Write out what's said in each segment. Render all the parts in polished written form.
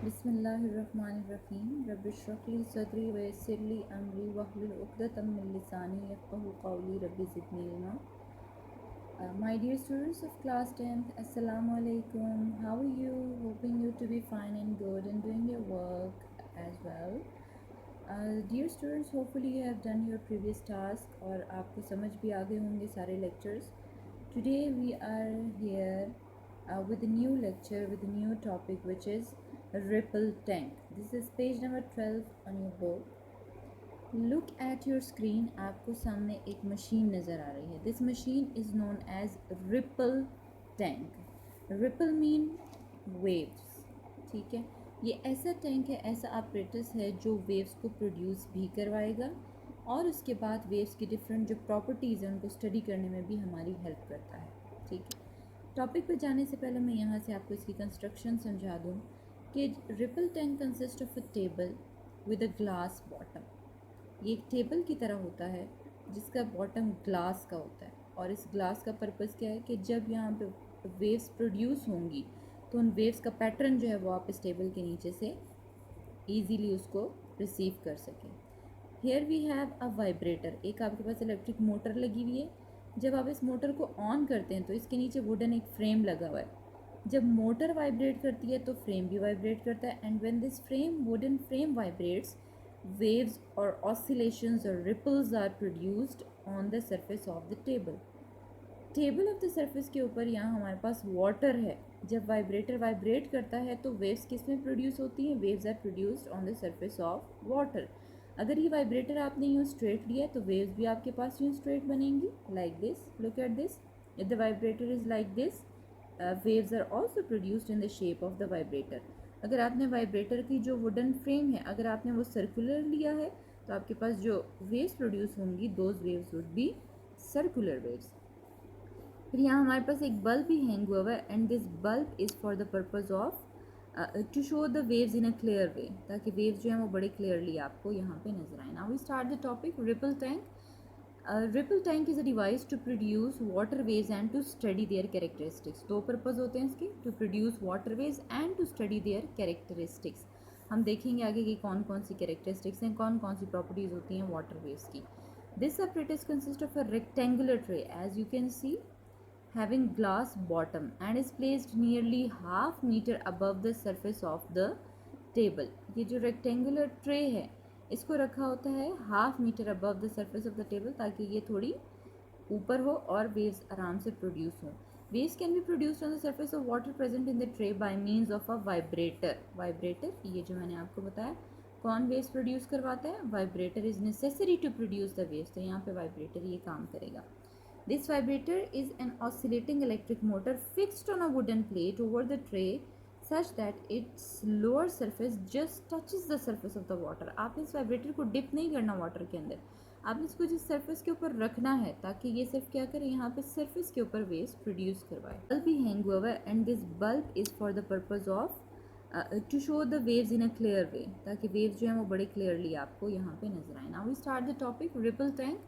बिस्मिल्लाहिर्रहमानिर्रहीम रब्बिश्रह सदरी वयस्सिर ली अमरी वहलुल उक़दतम मिन लिसानी यफ़क़हू क़ौली rabbi ज़िदनी इल्मा। My dear students of class 10th, Assalamu alaikum. How are you? Hoping you to be fine and good and doing your work as well. Dear students, hopefully you have done your previous task और आपको समझ भी आ गए होंगे सारे lectures. Today we are here with a new lecture with a new topic which is ripple tank. This is page number 12 on your book. Look at your screen. आपको सामने एक मशीन नज़र आ रही है. This machine is known as ripple tank. Ripple mean waves. ठीक है, ये ऐसा टैंक है, ऐसा apparatus है जो waves को produce भी करवाएगा और उसके बाद waves की different जो properties हैं उनको study करने में भी हमारी help करता है. ठीक है, टॉपिक पर जाने से पहले मैं यहाँ से आपको इसकी कंस्ट्रक्शन समझा दूँ कि ripple tank consist of a table with a glass bottom. ये एक टेबल की तरह होता है जिसका बॉटम ग्लास का होता है और इस ग्लास का पर्पस क्या है कि जब यहाँ पे वेव्स प्रोड्यूस होंगी तो उन वेव्स का पैटर्न जो है वो आप इस टेबल के नीचे से ईजीली उसको रिसीव कर सकें. Here we have a vibrator. एक आपके पास इलेक्ट्रिक मोटर लगी हुई है. जब आप इस मोटर को ऑन करते हैं तो इसके नीचे वुडन एक फ्रेम लगा हुआ है. जब मोटर वाइब्रेट करती है तो फ्रेम भी वाइब्रेट करता है and when this wooden frame vibrates, waves or oscillations or ripples are produced on the surface of the table of the surface के ऊपर यहाँ हमारे पास वाटर है. जब वाइब्रेटर वाइब्रेट करता है तो वेव्स किस में प्रोड्यूस होती हैं? Waves are produced on the surface of water. अगर ये वाइब्रेटर आपने यूँ स्ट्रेट लिया तो वेव्स भी आपके पास यूँ स्ट्रेट बनेंगी like this. Look at this. If the vibrator is like this, waves are also produced in the shape of the vibrator. अगर आपने वाइब्रेटर की जो वुडन फ्रेम है अगर आपने वो सर्कुलर लिया है तो आपके पास जो वेव्स प्रोड्यूस होंगी those waves would be circular waves. फिर यहाँ हमारे पास एक बल्ब भी हैंग हुआ है and this bulb is for the purpose of to show the waves in a clear way, ताकि वेव्स जो हैं वो बड़े क्लियरली आपको यहाँ पे नजर आए. Now we start the topic ripple tank. Ripple tank is a device to produce water waves and to study their characteristics. दो पर्पज़ होते हैं इसके, to produce water waves and to study their characteristics. हम देखेंगे आगे कि कौन कौन सी कैरेक्टरिस्टिक्स हैं, कौन कौन सी प्रॉपर्टीज़ होती हैं वाटर वेव्स की. This apparatus consists of a rectangular tray as you can see having glass bottom and is placed nearly half meter above the surface of the table. ये जो rectangular tray है इसको रखा होता है half metre above the surface of the table ताकि ये थोड़ी ऊपर हो और वेव्स आराम से प्रोड्यूस हो. Waves can be produced on the surface of water present in the tray bye means of a vibrator. Vibrator ये जो मैंने आपको बताया कौन वेव्स प्रोड्यूस करवाता है? Vibrator is necessary to produce the waves. तो यहाँ पे वाइब्रेटर ये काम करेगा. This vibrator is an oscillating electric motor fixed on a wooden plate over the tray such that its lower surface just touches the surface of the water. आपने इस vibrator को dip नहीं करना वाटर के अंदर, आपने इसको जिस सरफेस के ऊपर रखना है ताकि ये सिर्फ क्या करे, यहाँ पे सरफेस के ऊपर वेव्स प्रोड्यूस करवाए. बल्ब भी हैंग हुआ है and this bulb is for the purpose of to show the waves in a clear way, ताकि वेव्स जो हैं वो बड़े क्लियरली आपको यहाँ पे नजर आए. Now we start the topic ripple tank.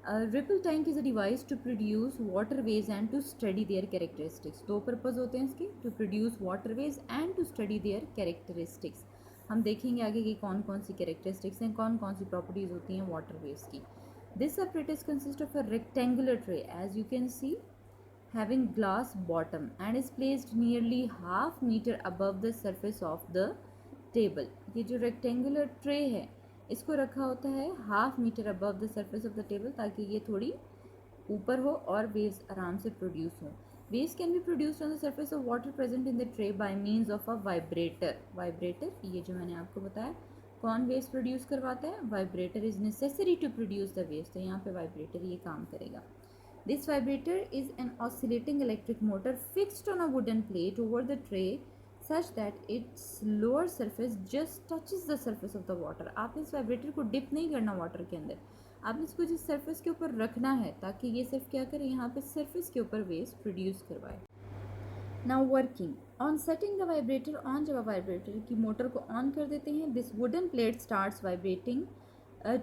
Ripple tank is a device to produce water waves and to study their characteristics. दो पर्पज़ होते हैं इसके, to produce water waves and to study their characteristics. हम देखेंगे आगे कि कौन कौन सी कैरेक्टरिस्टिक्स हैं, कौन कौन सी प्रॉपर्टीज़ होती हैं वाटर वेव्स की. This apparatus consists of a rectangular tray as you can see having glass bottom and is placed nearly half meter above the surface of the table. ये जो rectangular tray है इसको रखा होता है half metre above the surface of the table ताकि ये थोड़ी ऊपर हो और वेव्स आराम से प्रोड्यूस हो. Waves can be produced on the surface of water present in the tray bye means of a vibrator. Vibrator ये जो मैंने आपको बताया कौन वेव्स प्रोड्यूस करवाता है? Vibrator is necessary to produce the waves. तो यहाँ पे वाइब्रेटर ये काम करेगा. This vibrator is an oscillating electric motor fixed on a wooden plate over the tray such that its lower surface just touches the surface of the water. आपने इस vibrator को dip नहीं करना वाटर के अंदर, आपने इसको जिस सरफेस के ऊपर रखना है ताकि ये सिर्फ क्या करे, यहाँ पे सरफेस के ऊपर वेव्स प्रोड्यूस करवाए. Now working on setting the vibrator on. जब आप वाइब्रेटर की मोटर को ऑन कर देते हैं this wooden plate starts vibrating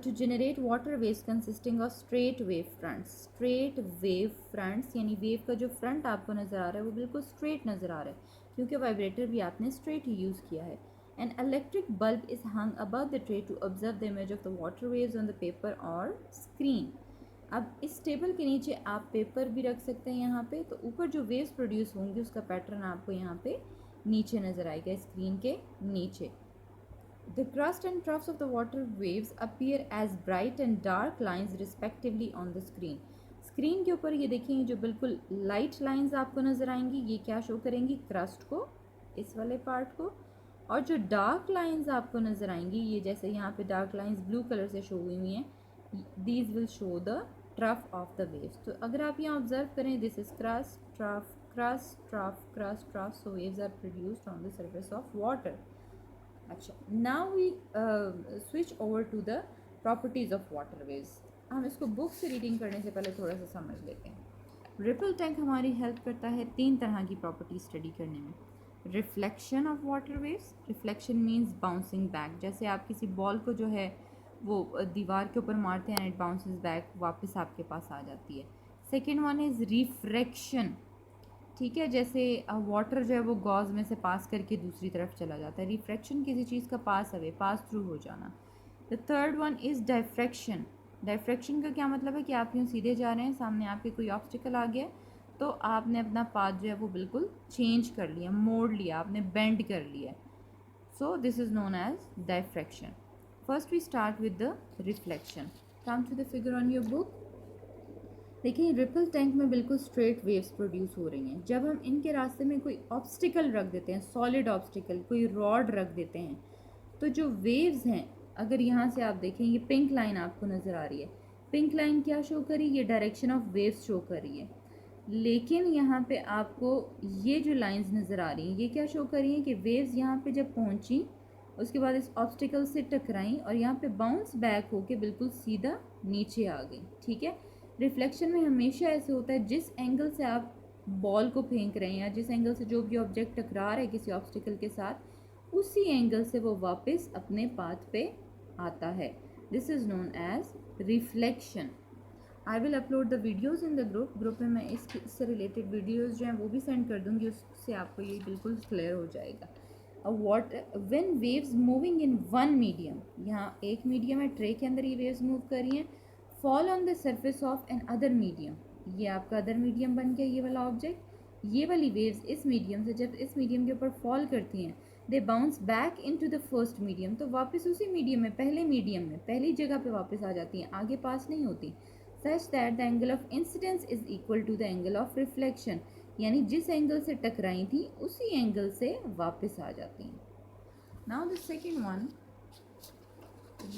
to generate water waves consisting of straight wave fronts. Straight wave fronts यानी वेव का जो फ्रंट आपको नज़र आ रहा है वो बिल्कुल स्ट्रेट नज़र आ रहा है क्योंकि वाइब्रेटर भी आपने स्ट्रेट ही यूज़ किया है. An electric bulb is hung above the tray to observe the image of the water waves on the paper or screen. अब इस टेबल के नीचे आप पेपर भी रख सकते हैं यहाँ पे, तो ऊपर जो वेव्स प्रोड्यूस होंगी उसका पैटर्न आपको यहाँ पे नीचे नज़र आएगा स्क्रीन के नीचे. The crust and troughs of the water waves appear as bright and dark lines respectively on the screen. Screen के ऊपर ये देखेंगे जो बिल्कुल लाइट लाइंस आपको नज़र आएंगी, ये क्या शो करेंगी, क्रस्ट को, इस वाले पार्ट को. और जो डार्क लाइंस आपको नज़र आएंगी, ये जैसे यहाँ पे डार्क लाइंस ब्लू कलर से शो हुई हैं, these will show the trough of the waves. तो अगर आप यहाँ ऑब्जर्व करें, this is crest, trough, crest, trough, crest, trough, so waves are produced on the surface of water. अच्छा, now we switch over to the properties of water waves. हम इसको book से reading करने से पहले थोड़ा सा समझ लेते हैं. रिपल टैंक हमारी हेल्प करता है 3 तरह की प्रॉपर्टी स्टडी करने में. Reflection of water waves. Reflection means bouncing back. जैसे आप किसी बॉल को जो है वो दीवार के ऊपर मारते हैं, इट बाउंसेस बैक, वापस आपके पास आ जाती है. Second one is refraction. ठीक है, जैसे वाटर जो है वो गॉज में से पास करके दूसरी तरफ चला जाता है. रिफ्रैक्शन किसी चीज़ का पास अवे, पास थ्रू हो जाना. The third one is diffraction. Diffraction का क्या मतलब है कि आप यूँ सीधे जा रहे हैं, सामने आपके कोई ऑब्स्टिकल आ गया, तो आपने अपना पाथ जो है वो बिल्कुल चेंज कर लिया, मोड़ लिया, आपने बेंड कर लिया. So this is known as diffraction. First we start with the reflection. Come to the figure on your book. देखिए, रिपल टैंक में बिल्कुल स्ट्रेट वेव्स प्रोड्यूस हो रही हैं. जब हम इनके रास्ते में कोई ऑब्स्टिकल रख देते हैं, सॉलिड ऑब्स्टिकल, कोई रॉड रख देते हैं, तो जो वेव्स हैं, अगर यहाँ से आप देखें, ये पिंक लाइन आपको नज़र आ रही है. पिंक लाइन क्या शो करी, ये डायरेक्शन ऑफ वेव्स शो कर रही है. लेकिन यहाँ पे आपको ये जो लाइंस नज़र आ रही हैं, ये क्या शो कर रही हैं कि वेव्स यहाँ पे जब पहुँची, उसके बाद इस ऑब्स्टिकल से टकराई और यहाँ पे बाउंस बैक होके बिल्कुल सीधा नीचे आ गई. ठीक है, रिफ्लेक्शन में हमेशा ऐसे होता है, जिस एंगल से आप बॉल को फेंक रहे हैं या जिस एंगल से जो भी ऑब्जेक्ट टकरा रहा है किसी ऑब्स्टिकल के साथ, उसी एंगल से वो वापस अपने पाथ पे आता है. This is known as reflection. I will upload the videos in the group में मैं इससे रिलेटेड वीडियोज़ जो हैं वो भी सेंड कर दूँगी, उससे आपको ये बिल्कुल क्लियर हो जाएगा. When waves moving in one medium, यहाँ एक मीडियम है, ट्रे के अंदर ये वेव्स मूव कर रही हैं, fall on the surface of another medium, ये आपका अदर मीडियम बन गया ये वाला ऑब्जेक्ट. ये वाली वेव्स इस मीडियम से जब इस मीडियम के ऊपर फॉल करती हैं, दे bounce back into the first medium, तो वापस उसी मीडियम में, पहले मीडियम में, पहली जगह पे वापस आ जाती हैं, आगे पास नहीं होती. Such that the angle of incidence is equal to the angle of reflection, यानी जिस एंगल से टकराई थी उसी एंगल से वापस आ जाती हैं. Now the second one,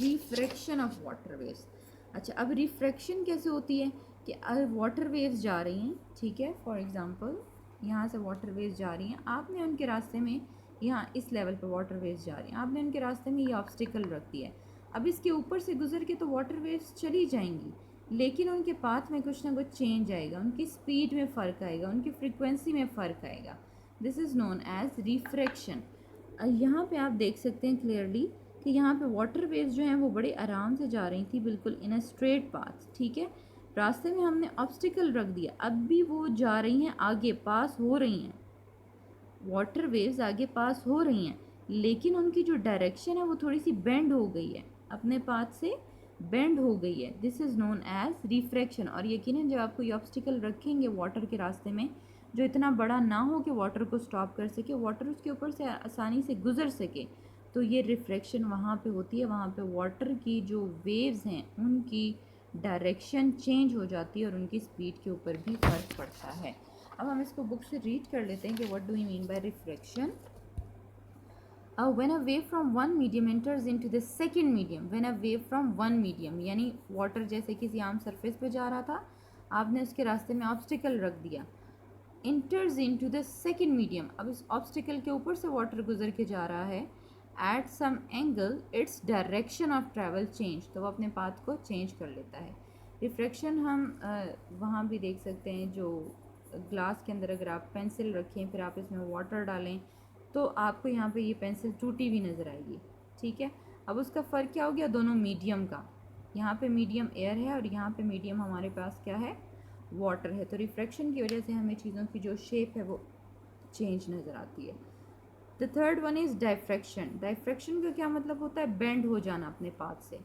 refraction of water waves. अच्छा, अब रिफ्रैक्शन कैसे होती है कि वाटर वेव्स जा रही हैं, ठीक है, फॉर एग्जांपल यहाँ से वाटर वेव्स जा रही हैं, आपने उनके रास्ते में, यहाँ इस लेवल पर वाटर वेव्स जा रही हैं, आपने उनके रास्ते में ये ऑब्स्टिकल रख दिया है. अब इसके ऊपर से गुजर के तो वाटर वेव्स चली जाएंगी, लेकिन उनके पाथ में कुछ ना कुछ चेंज आएगा, उनकी स्पीड में फ़र्क आएगा, उनकी फ्रिक्वेंसी में फ़र्क आएगा. This is known as refraction. यहाँ पे आप देख सकते हैं क्लियरली कि यहाँ पे वाटर वेव्स जो हैं वो बड़े आराम से जा रही थी, बिल्कुल इन अ स्ट्रेट पाथ. ठीक है, रास्ते में हमने ऑब्स्टिकल रख दिया, अब भी वो जा रही हैं, आगे पास हो रही हैं, वाटर वेव्स आगे पास हो रही हैं, लेकिन उनकी जो डायरेक्शन है वो थोड़ी सी बेंड हो गई है, अपने पाथ से बेंड हो गई है. This is known as refraction. और यकीनन जब आप कोई ऑब्स्टिकल रखेंगे वाटर के रास्ते में जो इतना बड़ा ना हो कि वाटर को स्टॉप कर सके, वाटर उसके ऊपर से आसानी से गुजर सके, तो ये रिफ्रैक्शन वहाँ पे होती है. वहाँ पे वाटर की जो वेव्स हैं उनकी डायरेक्शन चेंज हो जाती है और उनकी स्पीड के ऊपर भी फ़र्क पड़ता है. अब हम इसको बुक से रीड कर लेते हैं कि what do we mean by refraction. When a wave from one medium enters into the second medium, when a wave from one medium, यानी वाटर जैसे किसी आम सरफेस पे जा रहा था, आपने उसके रास्ते में ऑब्स्टिकल रख दिया, enters into the second medium, अब इस ऑब्स्टिकल के ऊपर से वाटर गुजर के जा रहा है, at some angle its direction of travel change, तो वो अपने पाथ को चेंज कर लेता है. रिफ्रैक्शन हम वहाँ भी देख सकते हैं, जो ग्लास के अंदर अगर आप पेंसिल रखें फिर आप इसमें वाटर डालें तो आपको यहाँ पे ये पेंसिल टूटी हुई नज़र आएगी. ठीक है, अब उसका फ़र्क क्या हो गया दोनों मीडियम का, यहाँ पे मीडियम एयर है और यहाँ पे मीडियम हमारे पास क्या है, वाटर है. तो रिफ्रैक्शन की वजह से हमें चीज़ों की जो शेप है वो चेंज नज़र आती है. The third one is diffraction. Diffraction का क्या मतलब होता है? बेंड हो जाना अपने पाथ से।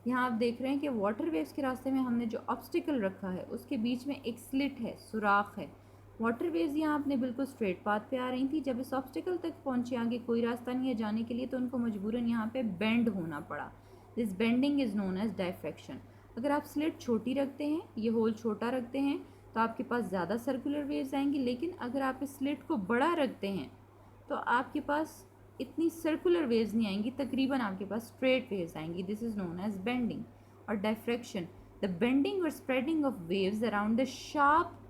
यहाँ आप देख रहे हैं कि वाटर वेव्स के रास्ते में हमने जो ऑब्स्टिकल रखा है उसके बीच में एक स्लिट है, सुराख है। वाटर वेव्स यहाँ अपने बिल्कुल स्ट्रेट पाथ पे आ रही थी, जब इस ऑब्स्टिकल तक पहुँचे, आगे कोई रास्ता नहीं है जाने के लिए, तो उनको मजबूरन यहाँ पे बेंड होना पड़ा। This bending is known as diffraction. अगर आप स्लिट छोटी रखते हैं, ये होल छोटा रखते हैं, तो आपके पास ज़्यादा सर्कुलर वेव्स आएंगी, लेकिन अगर आप इस स्लिट को बड़ा रखते हैं तो आपके पास इतनी सर्कुलर वेव्स नहीं आएंगी, तकरीबन आपके पास स्ट्रेट वेव्स आएंगी। This is known as bending और डाइफ्रैक्शन। द बेंडिंग और spreading of waves around the sharp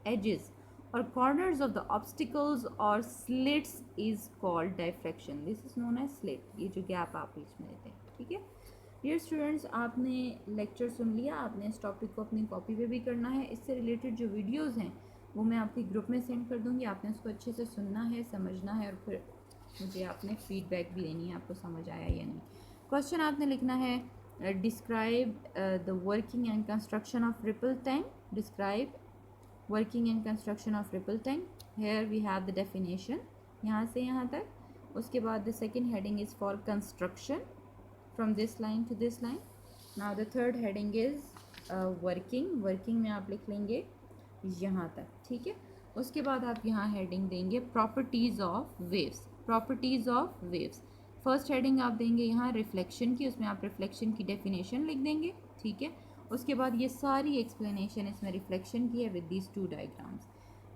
edges और कॉर्नर्स ऑफ द ऑब्स्टिकल्स और slits is called diffraction. This is known as slit, ये जो गैप आप बीच में देते हैं, ठीक है। डियर स्टूडेंट्स, आपने लेक्चर सुन लिया, आपने इस टॉपिक को अपनी कॉपी पे भी करना है। इससे रिलेटेड जो वीडियोज़ हैं वो मैं आपके ग्रुप में सेंड कर दूँगी। आपने उसको अच्छे से सुनना है, समझना है, और फिर मुझे आपने फीडबैक भी देनी है, आपको समझ आया या नहीं। क्वेश्चन आपने लिखना है, describe the working and construction of ripple tank. Describe working and construction of ripple tank. Here we have the definition, यहाँ से यहाँ तक। उसके बाद the second heading is for construction from this line to this line. Now the third heading is working में आप लिख लेंगे यहाँ तक, ठीक है। उसके बाद आप यहाँ हेडिंग देंगे properties of waves. Properties of waves, first heading आप देंगे यहाँ रिफ्लेक्शन की, उसमें आप रिफ्लेक्शन की डेफिनेशन लिख देंगे, ठीक है। उसके बाद ये सारी एक्सप्लेनेशन इसमें रिफ्लेक्शन की है विद दीज टू डायग्राम्स।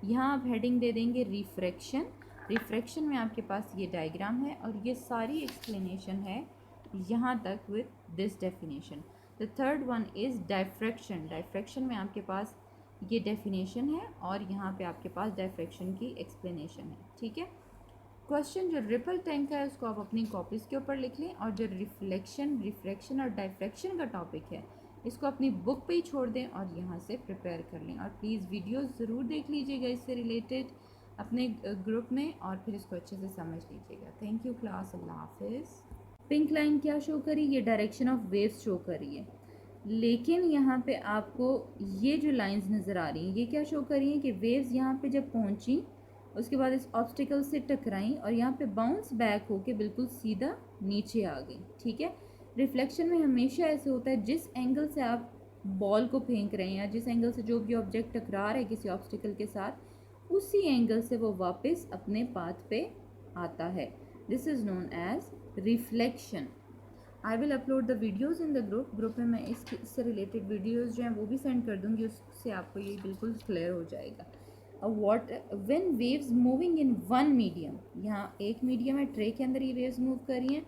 यहाँ आप हेडिंग दे देंगे रिफ्रैक्शन। रिफ्रैक्शन में आपके पास ये डायग्राम है और ये सारी एक्सप्लेनेशन है यहाँ तक with this definition. The third one is diffraction. Diffraction में आपके पास ये डेफिनेशन है और यहाँ पे आपके पास डाइफ्रैक्शन की एक्सप्लेनेशन है, ठीक है। क्वेश्चन जो रिपल टैंक का है उसको आप अपनी कॉपीज़ के ऊपर लिख लें, और जो रिफ्लेक्शन और डाइफ्रैक्शन का टॉपिक है इसको अपनी बुक पे ही छोड़ दें और यहाँ से प्रिपेयर कर लें। और प्लीज़ वीडियोस ज़रूर देख लीजिएगा इससे रिलेटेड अपने ग्रुप में, और फिर इसको अच्छे से समझ लीजिएगा। थैंक यू क्लास, अल्लाह हाफिज़। पिंक लाइन क्या शो करी? ये डायरेक्शन ऑफ वेव्स शो करी है, लेकिन यहाँ पे आपको ये जो लाइंस नज़र आ रही हैं ये क्या शो करी हैं कि वेव्स यहाँ पे जब पहुँची उसके बाद इस ऑब्स्टिकल से टकराई और यहाँ पे बाउंस बैक होके बिल्कुल सीधा नीचे आ गई, ठीक है। रिफ्लेक्शन में हमेशा ऐसे होता है, जिस एंगल से आप बॉल को फेंक रहे हैं या जिस एंगल से जो भी ऑब्जेक्ट टकरा रहा है किसी ऑब्स्टिकल के साथ, उसी एंगल से वो वापस अपने पाथ पे आता है। This is known as reflection. I will upload the videos in the group में मैं इससे रिलेटेड वीडियोज़ जो हैं वो भी सेंड कर दूँगी, उससे आपको ये बिल्कुल क्लियर हो जाएगा। When waves moving in one medium, यहाँ एक मीडियम है, ट्रे के अंदर ये वेव्स मूव कर रही हैं,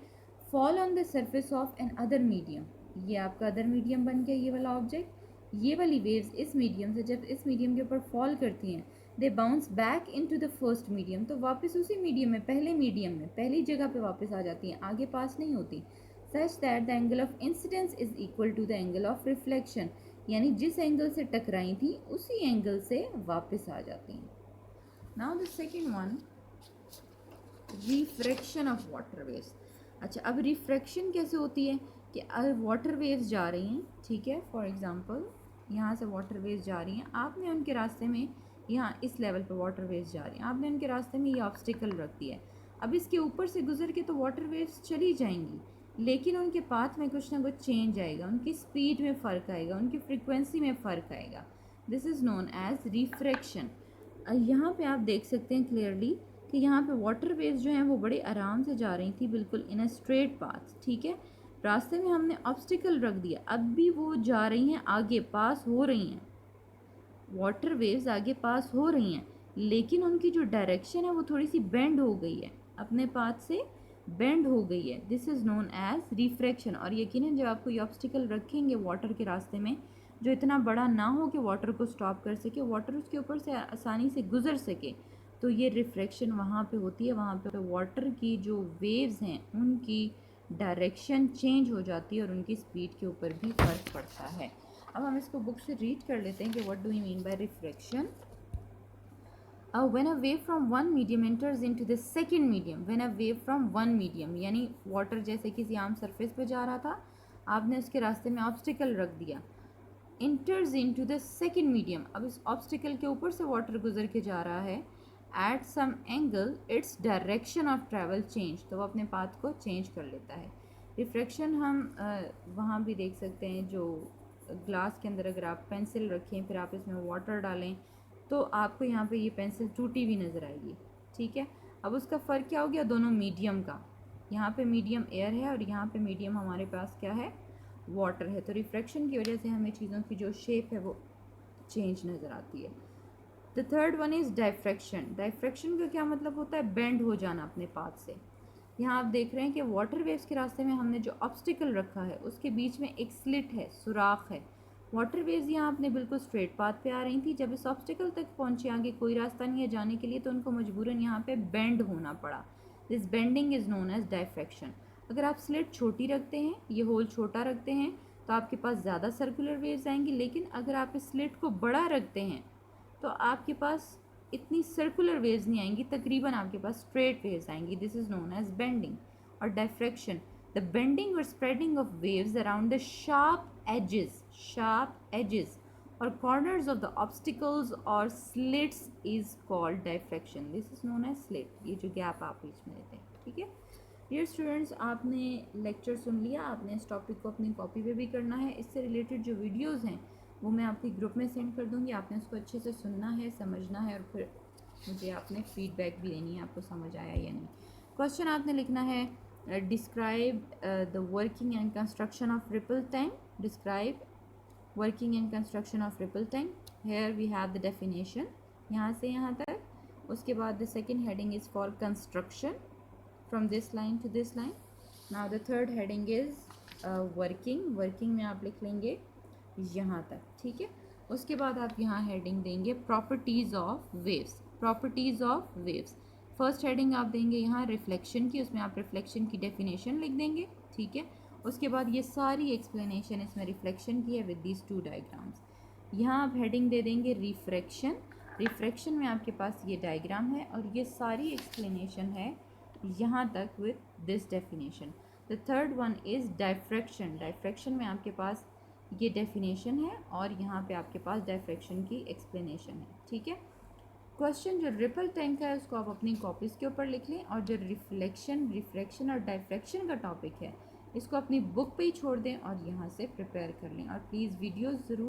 fall on the surface of another medium, ये आपका अदर मीडियम बन गया ये वाला ऑब्जेक्ट। ये वाली वेव्स इस मीडियम से जब इस मीडियम के ऊपर फॉल करती हैं, दे bounce back into the first medium, तो वापस उसी मीडियम में, पहले मीडियम में, पहली जगह पे वापस आ जाती हैं, आगे पास नहीं होती। Such that the angle of incidence is equal to the angle of reflection, यानी जिस एंगल से टकराई थी उसी एंगल से वापस आ जाती हैं। Now the second one, refraction of water waves. अच्छा, अब रिफ्रैक्शन कैसे होती है कि अगर वाटर वेव्स जा रही हैं, ठीक है, फॉर एग्जांपल यहाँ से वाटर वेव्स जा रही हैं, आपने उनके रास्ते में, यहाँ इस लेवल पर वाटर वेव्स जा रही हैं, आपने उनके रास्ते में ये ऑब्स्टिकल रख दिया है। अब इसके ऊपर से गुजर के तो वाटर वेव्स चली जाएंगी, लेकिन उनके पाथ में कुछ ना कुछ चेंज आएगा, उनकी स्पीड में फ़र्क आएगा, उनकी फ्रीक्वेंसी में फ़र्क आएगा। This is known as refraction. यहाँ पे आप देख सकते हैं क्लियरली कि यहाँ पे वाटर वेव्स जो हैं वो बड़े आराम से जा रही थी, बिल्कुल इन अ स्ट्रेट पाथ, ठीक है। रास्ते में हमने ऑब्स्टिकल रख दिया, अब भी वो जा रही हैं, आगे पास हो रही हैं, वाटर वेव्स आगे पास हो रही हैं, लेकिन उनकी जो डायरेक्शन है वो थोड़ी सी बेंड हो गई है, अपने पाथ से बेंड हो गई है। This is known as refraction. और यकीनन जब आप कोई ऑब्स्टिकल रखेंगे वाटर के रास्ते में जो इतना बड़ा ना हो कि वाटर को स्टॉप कर सके, वाटर उसके ऊपर से आसानी से गुजर सके, तो ये रिफ्रैक्शन वहाँ पे होती है। वहाँ पे वाटर की जो वेव्स हैं उनकी डायरेक्शन चेंज हो जाती है और उनकी स्पीड के ऊपर भी फ़र्क पड़ता है। अब हम इसको बुक से रीड कर लेते हैं कि what do we mean by refraction. When a wave from one medium enters into the second medium, when a wave from one medium, यानी वाटर जैसे किसी आम सरफेस पे जा रहा था, आपने उसके रास्ते में ऑब्स्टिकल रख दिया, enters into the second medium, अब इस ऑब्स्टिकल के ऊपर से वाटर गुजर के जा रहा है, at some angle its direction of travel change, तो वो अपने पाथ को चेंज कर लेता है। रिफ्रैक्शन हम वहाँ भी देख सकते हैं, जो ग्लास के अंदर अगर आप पेंसिल रखें फिर आप इसमें वाटर डालें तो आपको यहाँ पे ये पेंसिल टूटी हुई नज़र आएगी, ठीक है। अब उसका फ़र्क क्या हो गया दोनों मीडियम का, यहाँ पे मीडियम एयर है और यहाँ पे मीडियम हमारे पास क्या है, वाटर है। तो रिफ्रैक्शन की वजह से हमें चीज़ों की जो शेप है वो चेंज नज़र आती है। The third one is diffraction. Diffraction का क्या मतलब होता है, बेंड हो जाना अपने पाथ से। यहाँ आप देख रहे हैं कि वाटर वेव्स के रास्ते में हमने जो ऑब्स्टिकल रखा है उसके बीच में एक स्लिट है, सुराख है। वाटर वेव्स यहाँ अपने बिल्कुल स्ट्रेट पाथ पे आ रही थी, जब इस ऑब्स्टिकल तक पहुँचे, आगे कोई रास्ता नहीं है जाने के लिए, तो उनको मजबूरन यहाँ पे बेंड होना पड़ा। This bending is known as diffraction. अगर आप स्लिट छोटी रखते हैं, ये होल छोटा रखते हैं, तो आपके पास ज़्यादा सर्कुलर वेव्स आएंगी, लेकिन अगर आप इस स्लिट को बड़ा रखते हैं तो आपके पास इतनी सर्कुलर वेव्स नहीं आएंगी, तकरीबन आपके पास स्ट्रेट वेव्स आएंगी। This is known as bending. और डायफ्रैक्शन, द बेंडिंग और spreading of waves around the sharp edges और कॉर्नर्स ऑफ द ऑब्स्टिकल्स और slits is called diffraction. This is known as slit, ये जो गैप आप बीच में देते हैं, ठीक है। डियर स्टूडेंट्स, आपने लेक्चर सुन लिया, आपने इस टॉपिक को अपनी कॉपी पे भी करना है। इससे रिलेटेड जो वीडियोज़ हैं वो मैं आपके ग्रुप में सेंड कर दूँगी, आपने उसको अच्छे से सुनना है, समझना है, और फिर मुझे आपने फीडबैक भी देनी है, आपको समझ आया या नहीं। क्वेश्चन आपने लिखना है, describe the working and construction of ripple tank. Describe working and construction of ripple tank. Here we have the definition यहाँ से यहाँ तक। उसके बाद the second heading is for construction from this line to this line. Now the third heading is working में आप लिख लेंगे यहाँ तक, ठीक है। उसके बाद आप यहाँ हेडिंग देंगे properties of waves. Properties of waves, first heading आप देंगे यहाँ रिफ्लेक्शन की, उसमें आप रिफ्लेक्शन की डेफिनेशन लिख देंगे, ठीक है। उसके बाद ये सारी एक्सप्लेनेशन इसमें रिफ्लेक्शन की है विद दीज टू डायग्राम्स। यहाँ आप हेडिंग दे देंगे रिफ्रैक्शन। रिफ्रैक्शन में आपके पास ये डायग्राम है और ये सारी एक्सप्लेनेशन है यहाँ तक with this definition. The third one is diffraction. Diffraction में आपके पास ये डेफिनेशन है और यहाँ पे आपके पास डायफ्रैक्शन की एक्सप्लेनेशन है, ठीक है। क्वेश्चन जो रिपल टैंक है उसको आप अपनी कॉपीज़ के ऊपर लिख लें, और जो रिफ्रैक्शन और डायफ्रैक्शन का टॉपिक है इसको अपनी बुक पे ही छोड़ दें और यहाँ से प्रिपेयर कर लें। और प्लीज़ वीडियोज़ ज़रूर